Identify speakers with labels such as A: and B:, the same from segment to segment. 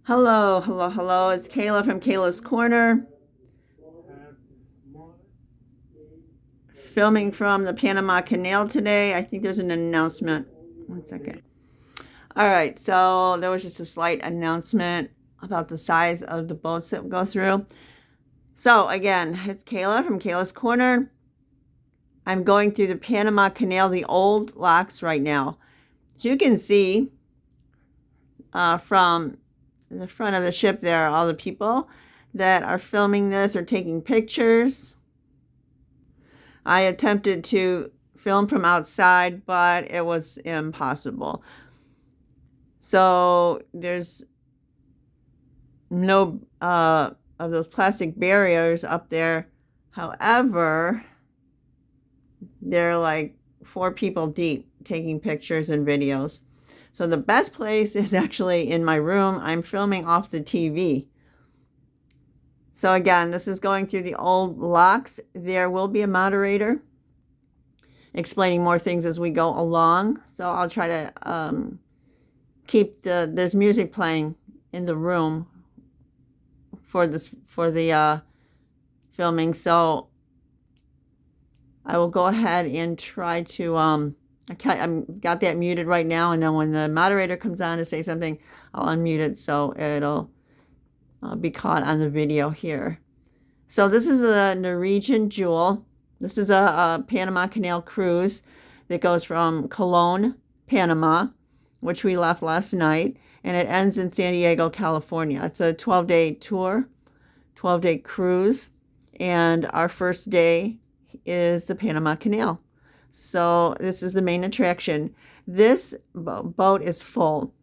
A: Hello, hello, hello. It's Kayla from Kayla's Corner, filming from the Panama Canal today. I think there's an announcement. One second. All right, so there was just a slight announcement about the size of the boats that go through. So again, it's Kayla from Kayla's Corner. I'm going through the Panama Canal, the old locks right now. As you can see from the front of the ship there, all the people that are filming this or taking pictures. I attempted to film from outside, but it was impossible. So there's no of those plastic barriers up there. However, they're like 4 people deep taking pictures and videos. So the best place is actually in my room. I'm filming off the TV. So again, this is going through the old locks. There will be a moderator explaining more things as we go along. So I'll try to keep there's music playing in the room for the filming. So I will go ahead and try to I'm got that muted right now, and then when the moderator comes on to say something, I'll unmute it so it'll be caught on the video here. So this is a Norwegian Jewel. This is a Panama Canal cruise that goes from Cologne, Panama, which we left last night, and it ends in San Diego, California. It's a 12-day tour, 12-day cruise, and our first day is the Panama Canal. So this is the main attraction. This boat is full.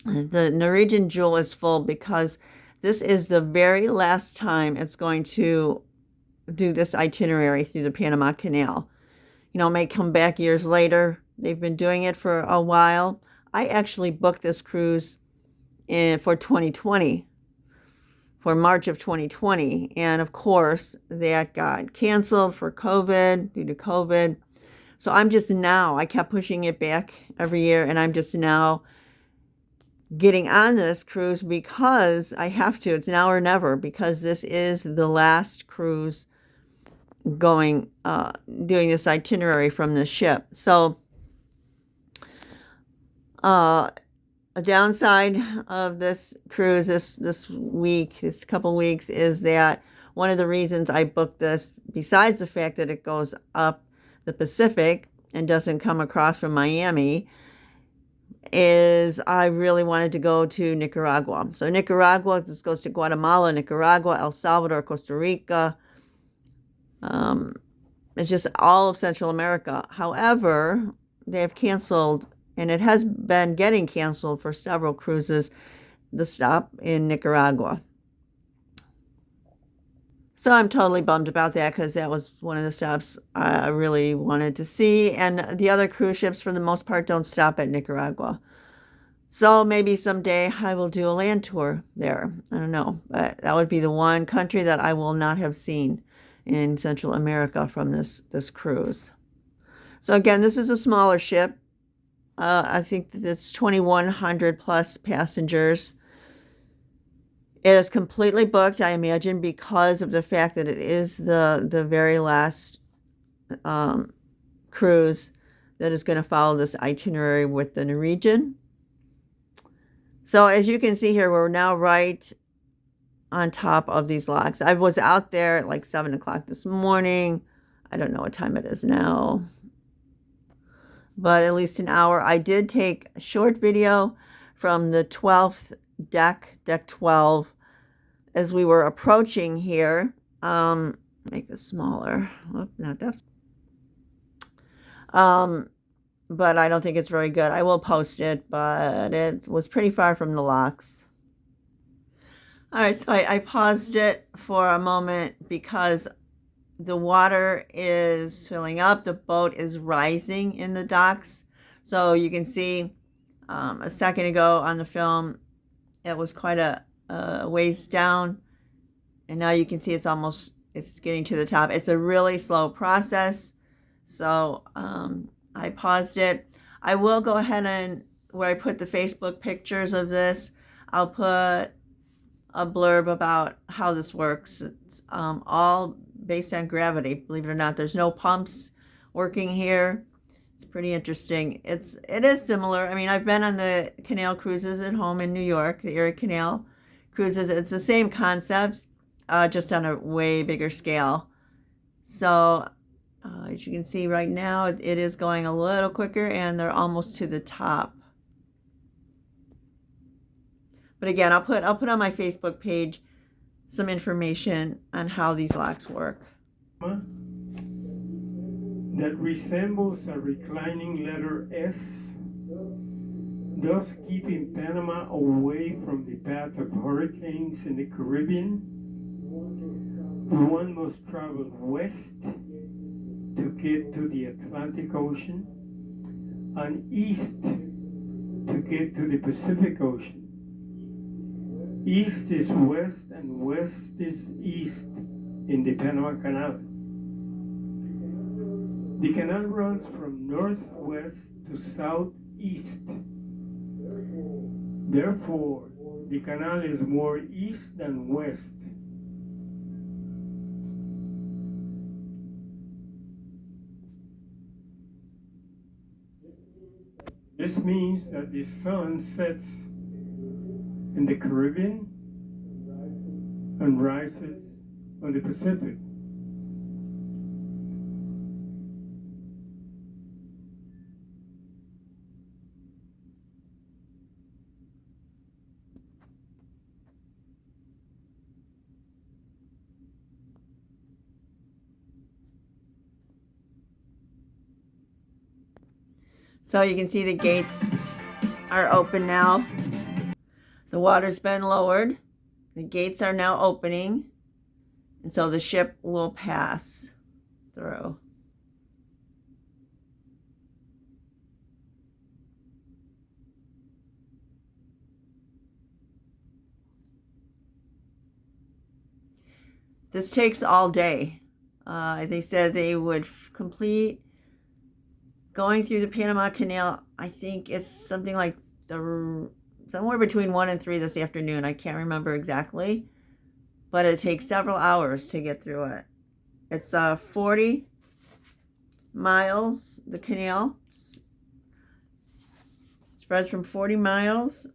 A: The Norwegian Jewel is full because this is the very last time it's going to do this itinerary through the Panama Canal. You know, it may come back years later. They've been doing it for a while. I actually booked this cruise for 2020, for March of 2020. And of course, that got canceled for COVID, due to COVID. So I'm just now, I kept pushing it back every year, and I'm just now getting on this cruise because I have to. It's now or never, because this is the last cruise going, doing this itinerary from the ship. So a downside of this cruise this week, this couple weeks, is that one of the reasons I booked this, besides the fact that it goes up the Pacific and doesn't come across from Miami, is I really wanted to go to Nicaragua. So Nicaragua, this goes to Guatemala, Nicaragua, El Salvador, Costa Rica. It's just all of Central America. However, they have canceled, and it has been getting canceled for several cruises, the stop in Nicaragua. So I'm totally bummed about that, because that was one of the stops I really wanted to see. And the other cruise ships, for the most part, don't stop at Nicaragua. So maybe someday I will do a land tour there. I don't know. But that would be the one country that I will not have seen in Central America from this cruise. So again, this is a smaller ship. I think that it's 2,100 plus passengers. It is completely booked, I imagine, because of the fact that it is the very last cruise that is going to follow this itinerary with the Norwegian. So as you can see here, we're now right on top of these locks. I was out there at like 7 o'clock this morning. I don't know what time it is now, but at least an hour. I did take a short video from the 12th deck 12, as we were approaching here. Make this smaller. Oh, not that. But I don't think it's very good. I will post it, but it was pretty far from the locks. All right, so I paused it for a moment because the water is filling up. The boat is rising in the docks. So you can see a second ago on the film, it was quite a ways down, and now you can see it's getting to the top. It's a really slow process. So I paused it. I will go ahead and, where I put the Facebook pictures of this, I'll put a blurb about how this works. It's all based on gravity, believe it or not. There's no pumps working here. It's pretty interesting. It is similar. I mean, I've been on the canal cruises at home in New York, the Erie Canal cruises. It's the same concept, just on a way bigger scale. So as you can see right now, it is going a little quicker, and they're almost to the top. But again, I'll put on my Facebook page some information on how these locks work.
B: That resembles a reclining letter S, thus keeping Panama away from the path of hurricanes in the Caribbean. One must travel west to get to the Atlantic Ocean and east to get to the Pacific Ocean. East is west and west is east in the Panama Canal. The canal runs from northwest to southeast. Therefore, the canal is more east than west. This means that the sun sets in the Caribbean and rises on the Pacific.
A: So you can see the gates are open now. The water's been lowered. The gates are now opening. And so the ship will pass through. This takes all day. They said they would complete going through the Panama Canal. I think it's something like somewhere between 1 and 3 this afternoon. I can't remember exactly, but it takes several hours to get through it. It's 40 miles, the canal. It spreads from 40 miles.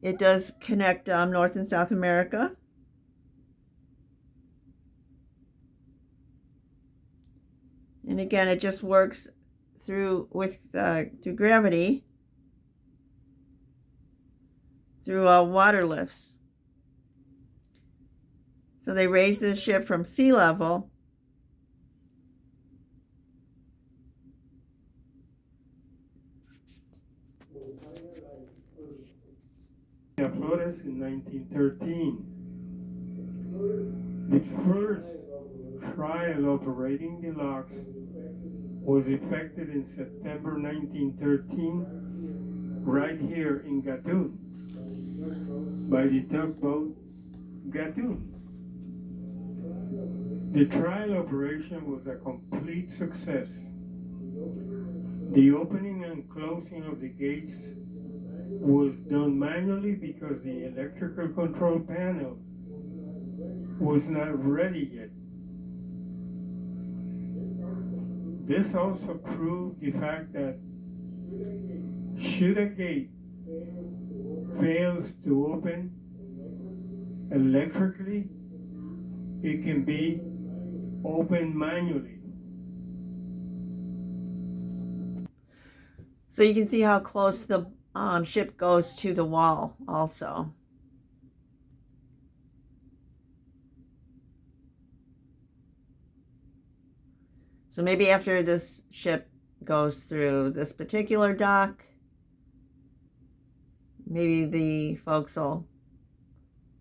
A: It does connect North and South America. And again, it just works through gravity, through water lifts. So they raise the ship from sea level.
B: Miraflores in 1913. The first trial operating the locks was effected in September 1913 right here in Gatun by the tugboat Gatun. The trial operation was a complete success. The opening and closing of the gates was done manually because the electrical control panel was not ready yet. This also proved the fact that should a gate fails to open electrically, it can be opened manually.
A: So you can see how close the ship goes to the wall also. So maybe after this ship goes through this particular dock, maybe the folks will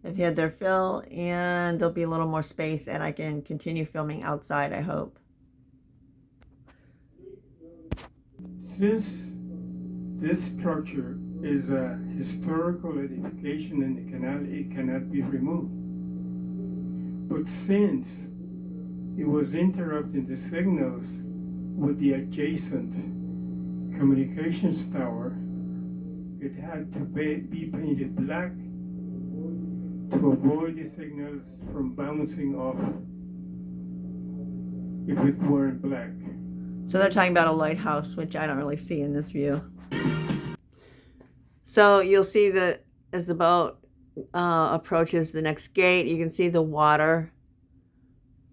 A: have had their fill and there'll be a little more space and I can continue filming outside, I hope.
B: Since this structure is a historical edification in the canal, it cannot be removed. But since it was interrupting the signals with the adjacent communications tower, it had to be painted black to avoid the signals from bouncing off if it weren't black.
A: So they're talking about a lighthouse, which I don't really see in this view. So you'll see that as the boat approaches the next gate, you can see the water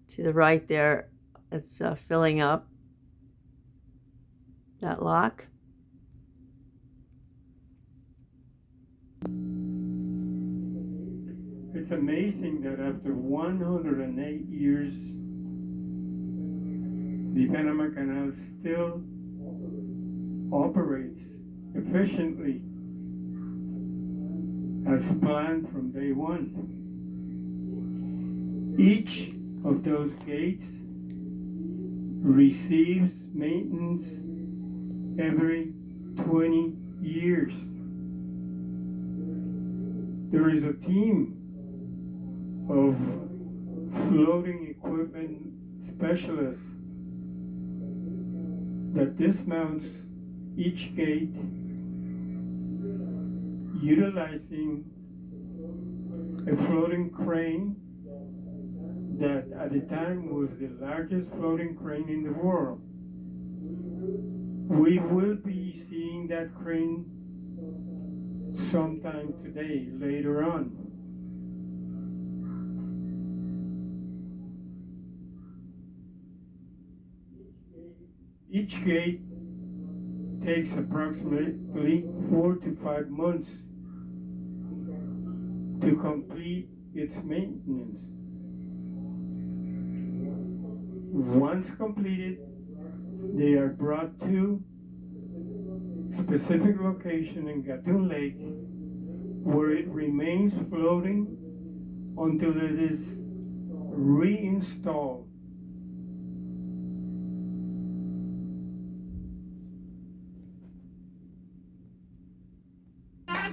A: to the right there. It's filling up that lock.
B: It's amazing that after 108 years, the Panama Canal still operates efficiently as planned from day one. Each of those gates receives maintenance every 20 years. There is a team of floating equipment specialists that dismounts each gate utilizing a floating crane that at the time was the largest floating crane in the world. We will be seeing that crane sometime today, later on. Each gate takes approximately 4 to 5 months to complete its maintenance. Once completed, they are brought to specific location in Gatun Lake where it remains floating until it is reinstalled.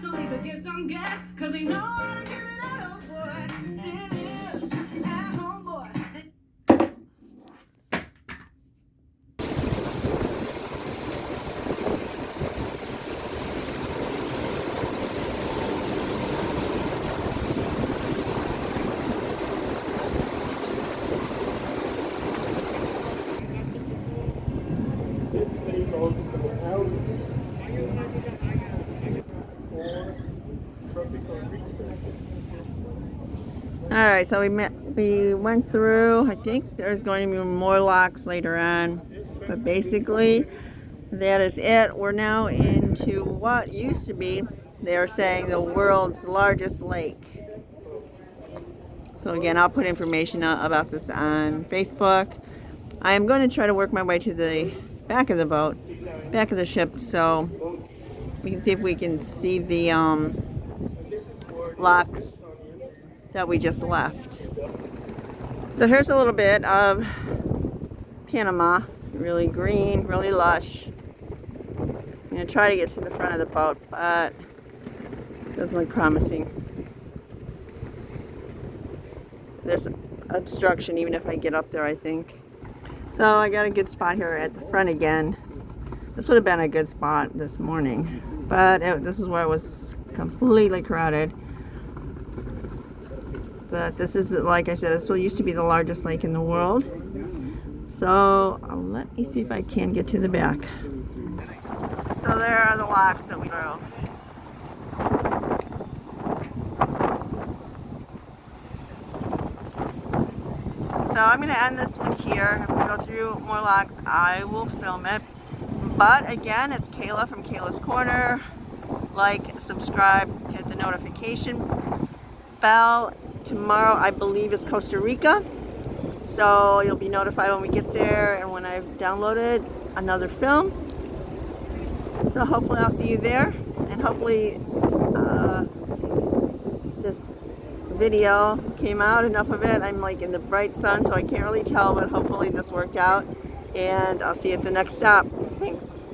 C: So we could get some gas, cause they know I give it out, oh boy. Still lives at home, boy.
A: All right, so we went through. I think there's going to be more locks later on, but basically that is it. We're now into what used to be, they're saying, the world's largest lake. So again, I'll put information about this on Facebook. I am going to try to work my way to the back of the boat, back of the ship, so we can see if we can see the locks that we just left. So here's a little bit of Panama. Really green, really lush. I'm going to try to get to the front of the boat, but it doesn't look promising. There's obstruction even if I get up there, I think. So I got a good spot here at the front again. This would have been a good spot this morning, but this is where it was completely crowded. But this is, like I said, this used to be the largest lake in the world. So let me see if I can get to the back. So there are the locks that we threw. So I'm going to end this one here. If we go through more locks, I will film it. But again, it's Kayla from Kayla's Corner. Like, subscribe, hit the notification bell. Tomorrow, I believe, is Costa Rica. So you'll be notified when we get there and when I've downloaded another film. So hopefully I'll see you there. And hopefully this video came out, enough of it. I'm like in the bright sun, so I can't really tell, but hopefully this worked out. And I'll see you at the next stop. Thanks.